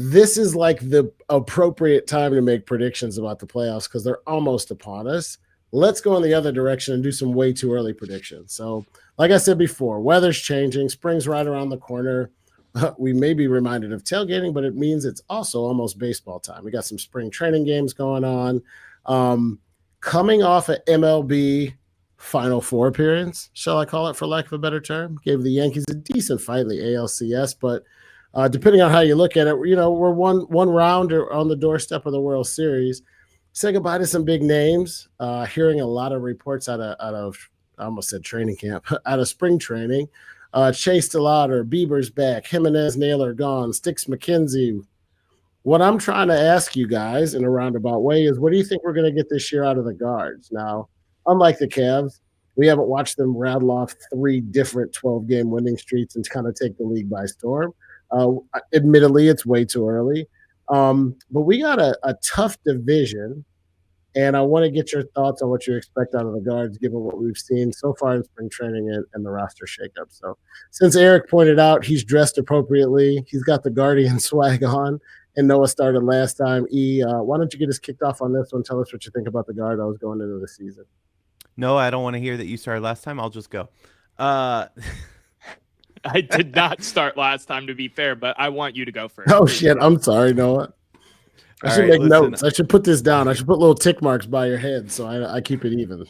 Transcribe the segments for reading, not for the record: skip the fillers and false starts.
this is like the appropriate time to make predictions about the playoffs because they're almost upon us. Let's go in the other direction and do some way too early predictions. So, like I said before, weather's changing, spring's right around the corner. We may be reminded of tailgating, but it means it's also almost baseball time. We got some spring training games going on. Coming off an MLB Final Four appearance, shall I call it, for lack of a better term, gave the Yankees a decent fight in the ALCS, but depending on how you look at it, we're one round on the doorstep of the World Series. Say goodbye to some big names. Hearing a lot of reports out of I almost said training camp, out of spring training. Chase DeLauder, Bieber's back, Jimenez, Naylor gone, Sticks McKenzie. What I'm trying to ask you guys in a roundabout way is, what do you think we're going to get this year out of the guards? Now, unlike the Cavs, we haven't watched them rattle off 3 different 12-game winning streaks and kind of take the league by storm. Admittedly, it's way too early. But we got a tough division, and I want to get your thoughts on what you expect out of the guards, given what we've seen so far in spring training and the roster shakeup. So, since Erik pointed out he's dressed appropriately, he's got the Guardian swag on, and Noah started last time. Why don't you get us kicked off on this one? Tell us what you think about the guard I was going into the season. No, I don't want to hear that you started last time. I'll just go. I did not start last time, to be fair, but I want you to go first. Oh, shit. I'm sorry, Noah. I should make notes. I should put this down. I should put little tick marks by your head so I keep it even.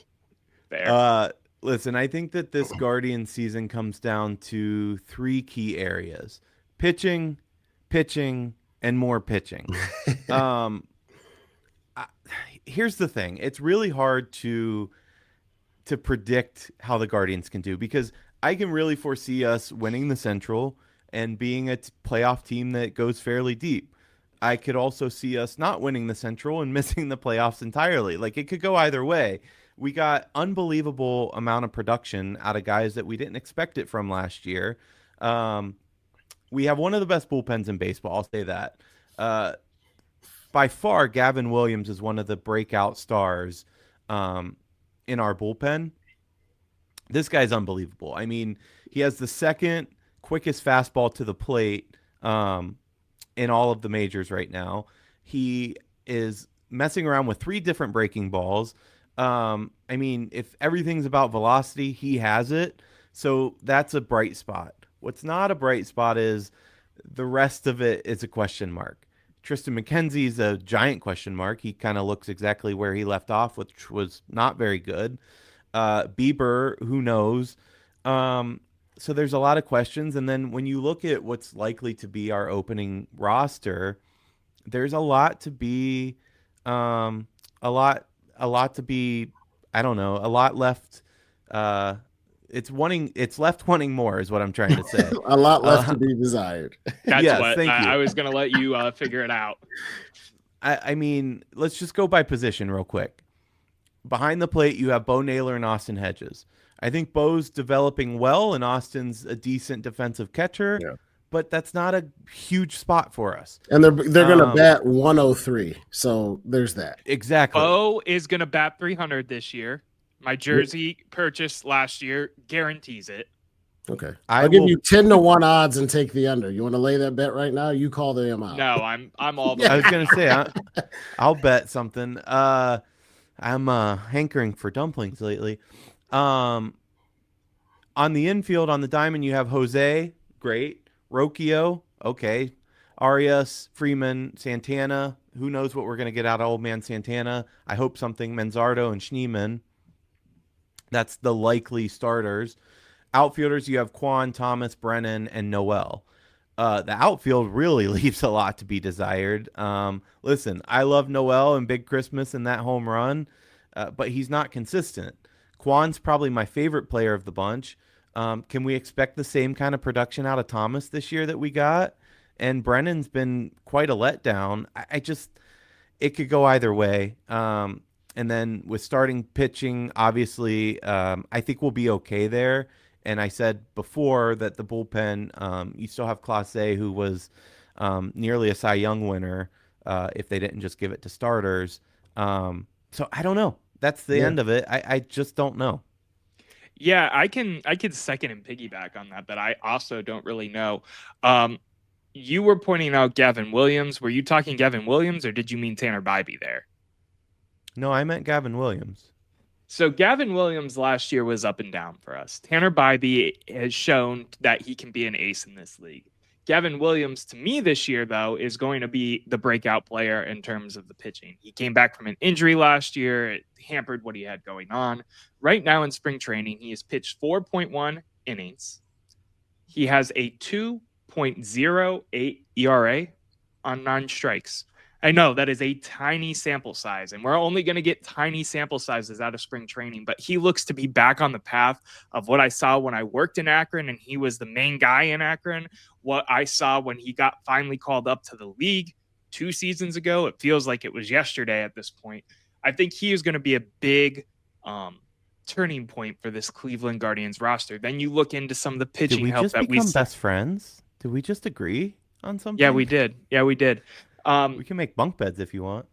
Fair. Listen, I think that this Guardian season comes down to 3 key areas: pitching, and more pitching. Here's the thing. It's really hard to predict how the Guardians can do, because I can really foresee us winning the Central and being a playoff team that goes fairly deep. I could also see us not winning the Central and missing the playoffs entirely. Like, it could go either way. We got unbelievable amount of production out of guys that we didn't expect it from last year. We have one of the best bullpens in baseball, I'll say that. By far, Gavin Williams is one of the breakout stars in our bullpen. This guy's unbelievable. I mean, he has the second quickest fastball to the plate in all of the majors right now. He is messing around with 3 different breaking balls. I mean, if everything's about velocity, he has it. So that's a bright spot. What's not a bright spot is the rest of it is a question mark. Tristan McKenzie's a giant question mark. He kind of looks exactly where he left off, which was not very good. Bieber, who knows? So there's a lot of questions. And then when you look at what's likely to be our opening roster, there's a lot to be, a lot to be, I don't know, a lot left. It's left wanting more is what I'm trying to say. A lot left to be desired. That's yes, what thank you. I was going to let you figure it out. I mean, let's just go by position real quick. Behind the plate, you have Bo Naylor and Austin Hedges. I think Bo's developing well, and Austin's a decent defensive catcher, but that's not a huge spot for us. And they're going to bat 103, so there's that. Exactly. Bo is going to bat 300 this year. My jersey purchase last year guarantees it. Okay. I'll give you 10-1 odds and take the under. You want to lay that bet right now? You call them out. No, I'm all the I was going to say, I'll bet something. I'm hankering for dumplings lately. On the infield, on the diamond, you have Jose, great. Rocchio, okay. Arias, Freeman, Santana. Who knows what we're going to get out of old man Santana? I hope something. Manzardo and Schneemann. That's the likely starters. Outfielders, you have Quan, Thomas, Brennan, and Noel. The outfield really leaves a lot to be desired. Listen, I love Noel and Big Christmas and that home run, but he's not consistent. Quan's probably my favorite player of the bunch. Can we expect the same kind of production out of Thomas this year that we got? And Brennan's been quite a letdown. It could go either way. And then with starting pitching, obviously, I think we'll be okay there. And I said before that the bullpen, you still have Clase, who was nearly a Cy Young winner if they didn't just give it to starters. So I don't know. That's the end of it. I just don't know. Yeah, I can second and piggyback on that, but I also don't really know. you were pointing out Gavin Williams. Were you talking Gavin Williams, or did you mean Tanner Bybee there? No, I meant Gavin Williams. So Gavin Williams last year was up and down for us. Tanner Bybee has shown that he can be an ace in this league. Gavin Williams, to me this year, though, is going to be the breakout player in terms of the pitching. He came back from an injury last year. It hampered what he had going on. Right now in spring training, he has pitched 4.1 innings. He has a 2.08 ERA on 9 strikes. I know that is a tiny sample size, and we're only going to get tiny sample sizes out of spring training, but he looks to be back on the path of what I saw when I worked in Akron and he was the main guy in Akron, what I saw when he got finally called up to the league 2 seasons ago. It feels like it was yesterday at this point. I think he is going to be a big turning point for this Cleveland Guardians roster. Then you look into some of the pitching help that we become best friends. Did we just agree on something? Yeah, we did. We can make bunk beds if you want.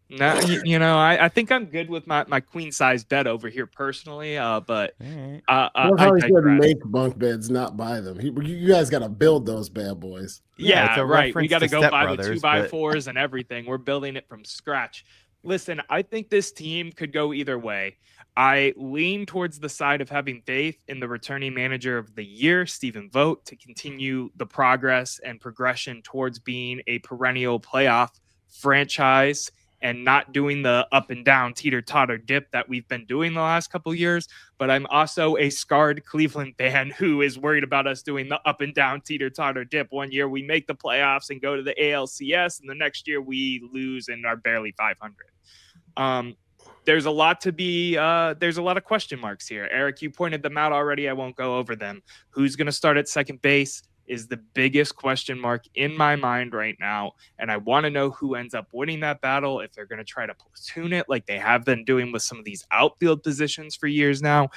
No, I think I'm good with my queen size bed over here personally. But right. I said make bunk beds, not buy them. You guys got to build those bad boys. Yeah, right. We got to go buy the 2x4s and everything. We're building it from scratch. Listen, I think this team could go either way. I lean towards the side of having faith in the returning manager of the year, Stephen Vogt, to continue the progress and progression towards being a perennial playoff franchise and not doing the up and down teeter-totter dip that we've been doing the last couple of years. But I'm also a scarred Cleveland fan who is worried about us doing the up and down teeter-totter dip. One year we make the playoffs and go to the ALCS, and the next year we lose and are barely 500. There's a lot there's a lot of question marks here. Erik, you pointed them out already. I won't go over them. Who's going to start at second base is the biggest question mark in my mind right now. And I want to know who ends up winning that battle, if they're going to try to platoon it like they have been doing with some of these outfield positions for years now.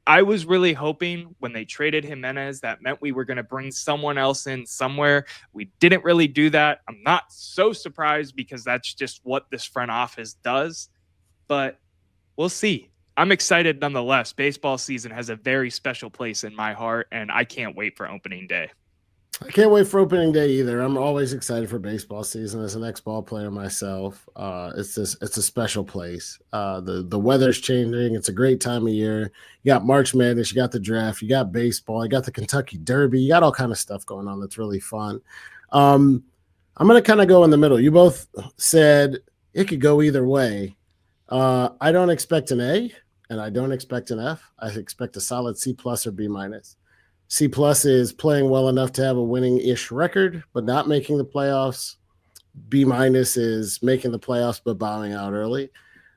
I was really hoping when they traded Jimenez, that meant we were going to bring someone else in somewhere. We didn't really do that. I'm not so surprised because that's just what this front office does. But we'll see. I'm excited nonetheless. Baseball season has a very special place in my heart, and I can't wait for opening day. I can't wait for opening day either. I'm always excited for baseball season as an ex-ball player myself. It's a special place. The weather's changing. It's a great time of year. You got March Madness, you got the draft, you got baseball, you got the Kentucky Derby, you got all kind of stuff going on that's really fun. I'm going to kind of go in the middle. You both said it could go either way. I don't expect an A and I don't expect an F. I expect a solid C+ or B-. C+ is playing well enough to have a winning-ish record, but not making the playoffs. B- is making the playoffs, but bowing out early.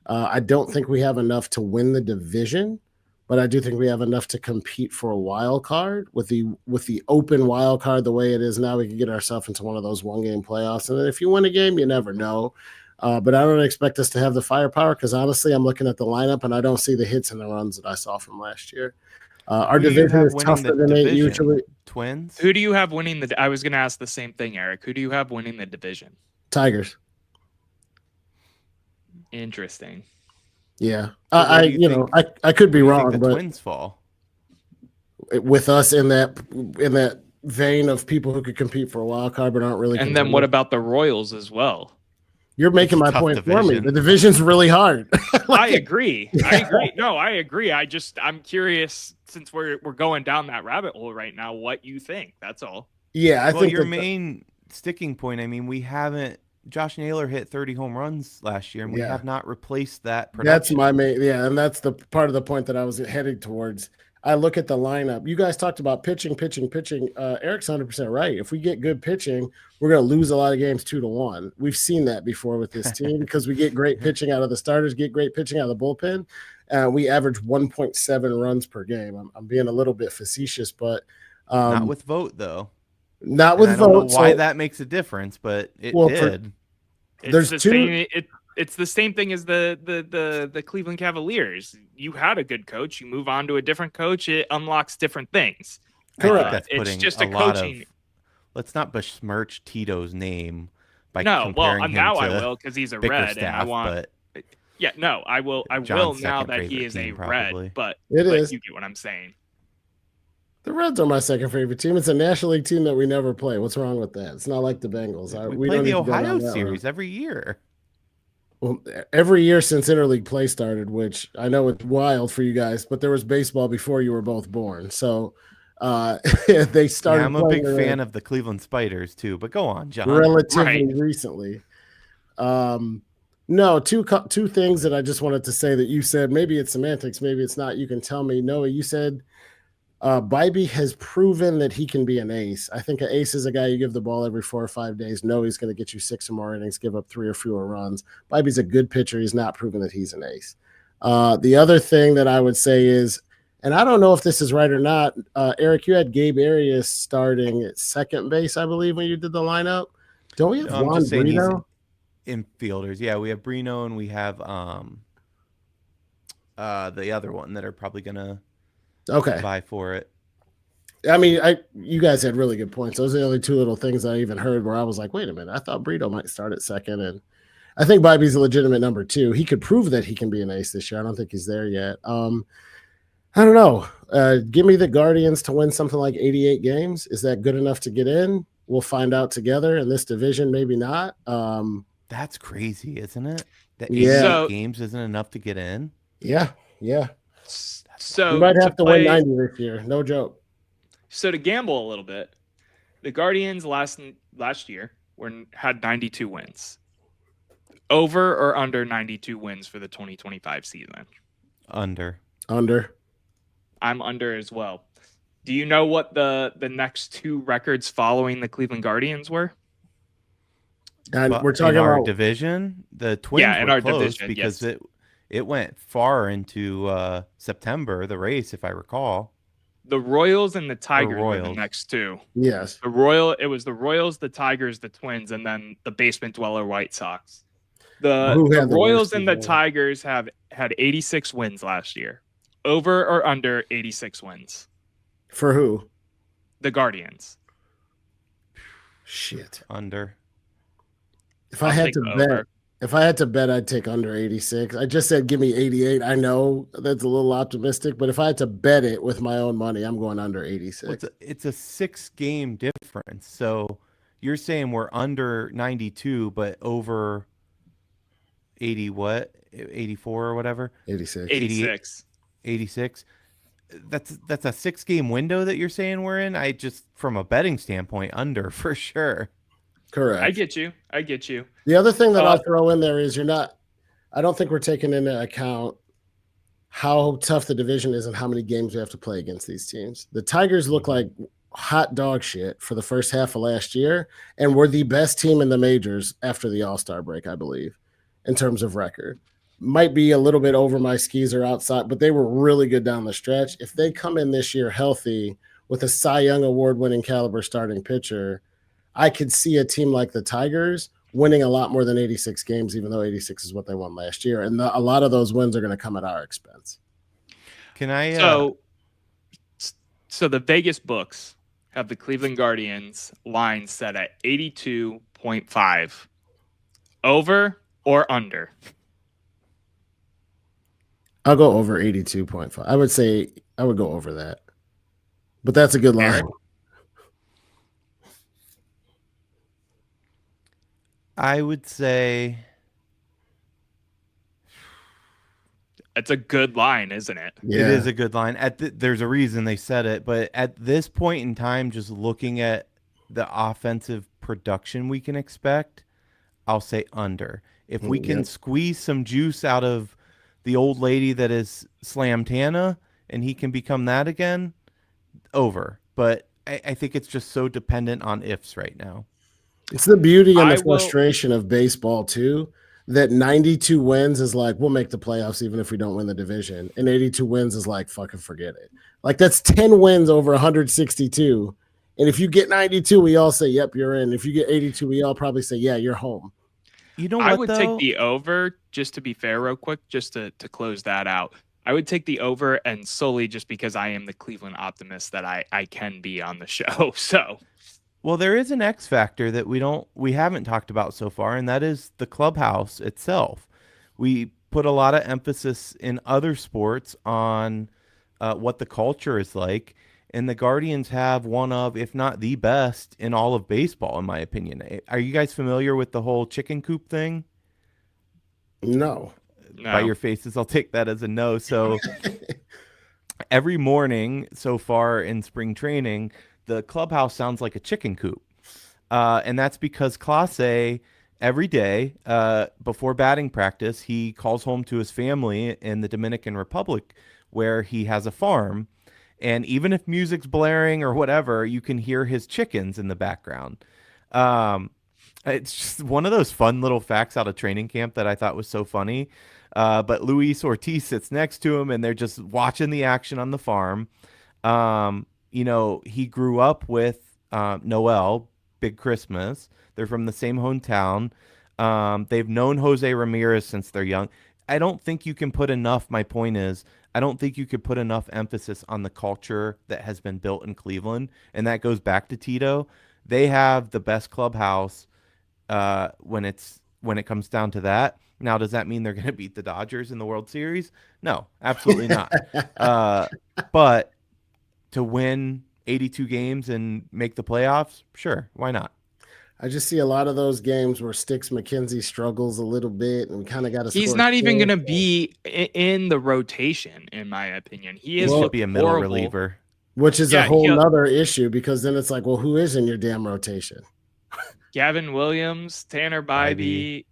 I don't think we have enough to win the division, but I do think we have enough to compete for a wild card. With the open wild card the way it is now, we can get ourselves into one of those one-game playoffs. And then if you win a game, you never know. But I don't expect us to have the firepower because, honestly, I'm looking at the lineup and I don't see the hits and the runs that I saw from last year. Our division is tougher than it usually. Twins. Who do you have winning I was going to ask the same thing, Erik. Who do you have winning the division? Tigers. Interesting. Yeah, I could be wrong, but Twins fall with us in that vein of people who could compete for a wild card but aren't really. And then what about the Royals as well? You're making my point for me. The division's really hard. I agree. No, I agree. I'm curious, since we're going down that rabbit hole right now, what you think. That's all. Yeah, I think your main sticking point, I mean, we haven't Josh Naylor hit 30 home runs last year, and we have not replaced that production. That's my main and that's the part of the point that I was heading towards. I look at the lineup. You guys talked about pitching. Erik's 100% right. If we get good pitching, we're going to lose a lot of games 2-1. We've seen that before with this team because we get great pitching out of the starters, get great pitching out of the bullpen. We average 1.7 runs per game. I'm being a little bit facetious, but not with Vogt though. Not with Vogt. I don't know why that makes a difference, but it did. It's the same thing as the Cleveland Cavaliers. You had a good coach. You move on to a different coach. It unlocks different things. Correct. It's just a coaching. Let's not besmirch Tito's name by comparing him now to I will because he's a Red, and I want. I will. I will now that he is a probably. Red. But you get what I'm saying. The Reds are my second favorite team. It's a National League team that we never play. What's wrong with that? It's not like the Bengals. We play the Ohio series every year. Well, every year since interleague play started, which I know it's wild for you guys, but there was baseball before you were both born. So they started. Yeah, I'm a big fan of the Cleveland Spiders too. But go on, John. Relatively recently. No, two things that I just wanted to say that you said. Maybe it's semantics, maybe it's not. You can tell me. Noah, you said Bybee has proven that he can be an ace. I think an ace is a guy you give the ball every 4 or 5 days. No, he's going to get you 6 or more innings, give up 3 or fewer runs. Bybee's a good pitcher. He's not proven that he's an ace. The other thing that I would say is, and I don't know if this is right or not, Erik, you had Gabe Arias starting at second base, I believe, when you did the lineup. Don't we have Juan Brito? Infielders. Yeah, we have Brino and we have the other one that are probably going to vie for it. I mean, you guys had really good points. Those are the only 2 little things I even heard where I was like, wait a minute, I thought Brito might start at second. And I think Bybee's a legitimate number 2. He could prove that he can be an ace this year. I don't think he's there yet. I don't know. Give me the Guardians to win something like 88 games. Is that good enough to get in? We'll find out together. In this division, maybe not. That's crazy, isn't it? That 88 games isn't enough to get in? Yeah. So you might have to win 90 this year. No joke. So to gamble a little bit, the Guardians last year had 92 wins. Over or under 92 wins for the 2025 season? Under. I'm under as well. Do you know what the next 2 records following the Cleveland Guardians were? And we're talking in our about division. The Twins were in our close division, because it went far into September, the race, if I recall. The Royals and the Tigers were the next 2. Yes. It was the Royals, the Tigers, the Twins, and then the basement dweller White Sox. The Royals and the Tigers had 86 wins last year. Over or under 86 wins? For who? The Guardians. Shit. Under. If I had to bet, I'd take under 86. I just said give me 88. I know that's a little optimistic, but if I had to bet it with my own money, I'm going under 86. Well, it's a 6-game difference. So you're saying we're under 92, but over 80 what? 84 or whatever? 86. 86. That's a 6-game window that you're saying we're in. I just, from a betting standpoint, under for sure. Correct. I get you. The other thing that I'll throw in there is I don't think we're taking into account how tough the division is and how many games we have to play against these teams. The Tigers look like hot dog shit for the first half of last year, and we're the best team in the majors after the All-Star break, I believe, in terms of record. Might be a little bit over my skis or outside, but they were really good down the stretch. If they come in this year healthy with a Cy Young award-winning caliber starting pitcher, I could see a team like the Tigers winning a lot more than 86 games, even though 86 is what they won last year. And a lot of those wins are going to come at our expense. Can I? So the Vegas books have the Cleveland Guardians line set at 82.5. Over or under? I'll go over 82.5. I would say I would go over that. But that's a good line. I would say it's a good line, isn't it? Yeah. It is a good line. There's a reason they said it, but at this point in time, just looking at the offensive production we can expect, I'll say under. If we can squeeze some juice out of the old lady that is Slam Tana and he can become that again, over. But I think it's just so dependent on ifs right now. It's the beauty and the frustration of baseball, too, that 92 wins is like, we'll make the playoffs even if we don't win the division. And 82 wins is like, fucking forget it. Like, that's 10 wins over 162. And if you get 92, we all say, yep, you're in. If you get 82, we all probably say, yeah, you're home. You know what, I would take the over, just to be fair real quick, just to close that out. I would take the over, and solely just because I am the Cleveland optimist that I can be on the show. So... Well, there is an X factor that we haven't talked about so far, and that is the clubhouse itself. We put a lot of emphasis in other sports on what the culture is like, and the Guardians have one of, if not the best in all of baseball, in my opinion. Are you guys familiar with the whole chicken coop thing? No. By your faces, I'll take that as a no. So every morning so far in spring training, the clubhouse sounds like a chicken coop. And that's because Clase, every day before batting practice, he calls home to his family in the Dominican Republic where he has a farm. And even if music's blaring or whatever, you can hear his chickens in the background. It's just one of those fun little facts out of training camp that I thought was so funny. But Luis Ortiz sits next to him, and they're just watching the action on the farm. He grew up with Noel, Big Christmas. They're from the same hometown. They've known Jose Ramirez since they're young. I don't think you can put enough. My point is, I don't think you could put enough emphasis on the culture that has been built in Cleveland. And that goes back to Tito. They have the best clubhouse when it comes down to that. Now, does that mean they're going to beat the Dodgers in the World Series? No, absolutely not. But to win 82 games and make the playoffs, sure, why not? I just see a lot of those games where Sticks McKenzie struggles a little bit, and we kind of got to. He's not even going to be in the rotation, in my opinion. He should be a middle reliever, which is a whole other issue, because then it's like, well, who is in your damn rotation? Gavin Williams, Tanner Bybee,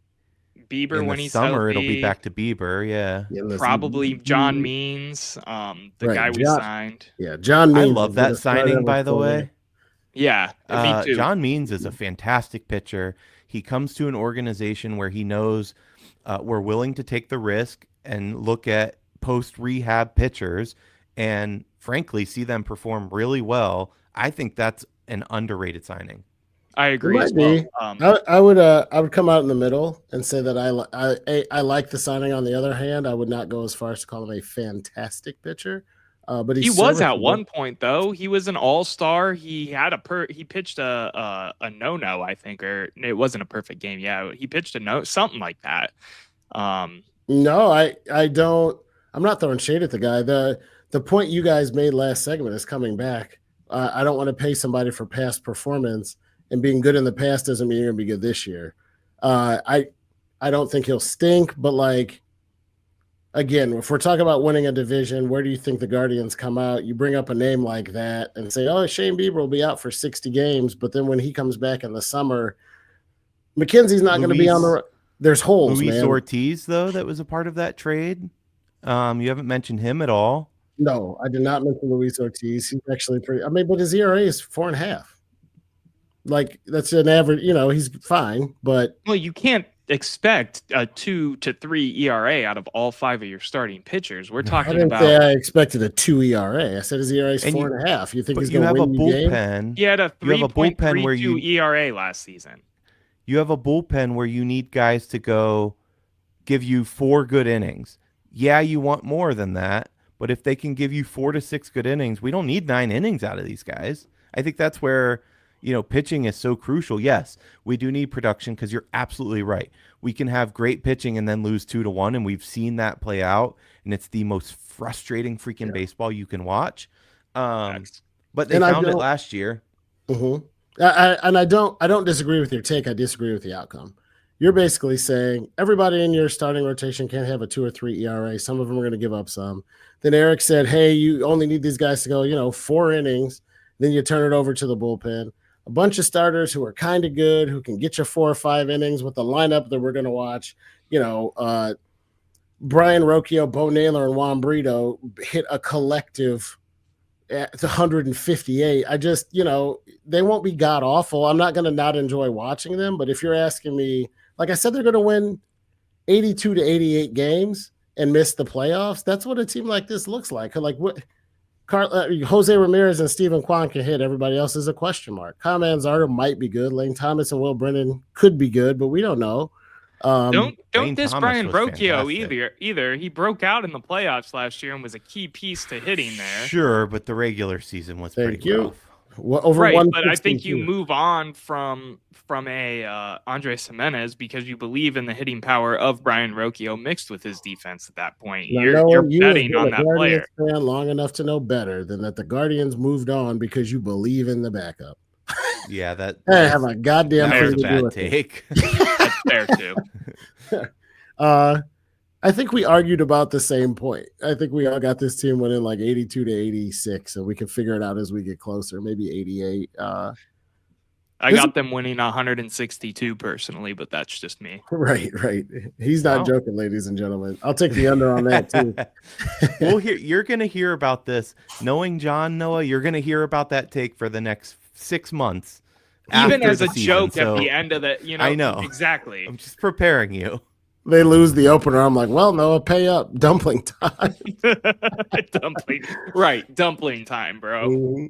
Bieber in when he's summer, healthy. It'll be back to Bieber, yeah. Probably John Means, the guy we signed. Yeah, John Means. I love that signing, by the way. Yeah, me too. John Means is a fantastic pitcher. He comes to an organization where he knows we're willing to take the risk and look at post-rehab pitchers and, frankly, see them perform really well. I think that's an underrated signing. I agree as well. I would come out in the middle and say that I like the signing. On the other hand, I would not go as far as to call him a fantastic pitcher. But he was at one point, though. He was an all-star. He had he pitched a no-no, I think, or it wasn't a perfect game. Yeah, he pitched a no, something like that. No, I don't. I'm not throwing shade at the guy. The point you guys made last segment is coming back. I don't want to pay somebody for past performance, and being good in the past doesn't mean you're going to be good this year. I don't think he'll stink, but like. Again, if we're talking about winning a division, where do you think the Guardians come out? You bring up a name like that and say, oh, Shane Bieber will be out for 60 games. But then when he comes back in the summer, McKenzie's not going to be on the – there's holes, Luis Ortiz, though, that was a part of that trade. You haven't mentioned him at all. No, I did not mention Luis Ortiz. He's actually pretty – I mean, but his ERA is 4.5. Like, that's an average – he's fine, but – Well, you can't – expect a 2 to 3 ERA out of all 5 of your starting pitchers. We're talking about. I expected a 2 ERA. I said his ERA is 4.5. You think he's going to win the game? He had a 3.32 ERA last season. You have a bullpen where you need guys to go give you 4 good innings. Yeah, you want more than that, but if they can give you 4 to 6 good innings, we don't need 9 innings out of these guys. I think that's where. Pitching is so crucial. Yes, we do need production because you're absolutely right. We can have great pitching and then lose 2-1, and we've seen that play out, and it's the most frustrating freaking baseball you can watch. But they found it last year. Mm-hmm. I don't disagree with your take. I disagree with the outcome. You're basically saying everybody in your starting rotation can't have a 2 or 3 ERA. Some of them are going to give up some. Then Erik said, hey, you only need these guys to go, 4 innings. Then you turn it over to the bullpen. A bunch of starters who are kind of good, who can get you 4 or 5 innings with the lineup that we're going to watch. Brian Rocchio, Bo Naylor, and Juan Brito hit a collective at 158. I just, they won't be god awful. I'm not going to not enjoy watching them. But if you're asking me, like I said, they're going to win 82 to 88 games and miss the playoffs. That's what a team like this looks like. Like what? Jose Ramirez and Steven Kwan can hit. Everybody else is a question mark. Kyle Manzardo might be good. Lane Thomas and Will Brennan could be good, but we don't know. Don't diss Brian Rocchio either. He broke out in the playoffs last year and was a key piece to hitting there. Sure, but the regular season was pretty rough. over right, one. But I think you move on from a Andres Jimenez because you believe in the hitting power of Brian Rocchio mixed with his defense at that point. You're betting on that player. Fan long enough to know better than that the Guardians moved on because you believe in the backup. Yeah, that have a goddamn that was a bad take. That's fair too. I think we argued about the same point. I think we all got this team winning like 82 to 86, and we can figure it out as we get closer, maybe 88. I got them winning 162 personally, but that's just me. Right. He's not joking, ladies and gentlemen. I'll take the under on that too. Well, you're going to hear about this. Knowing John, Noah, you're going to hear about that take for the next 6 months. Even as a joke at the end of the, I know. Exactly. I'm just preparing you. They lose the opener. I'm like, well, Noah, pay up. Dumpling time. Dumpling time, bro.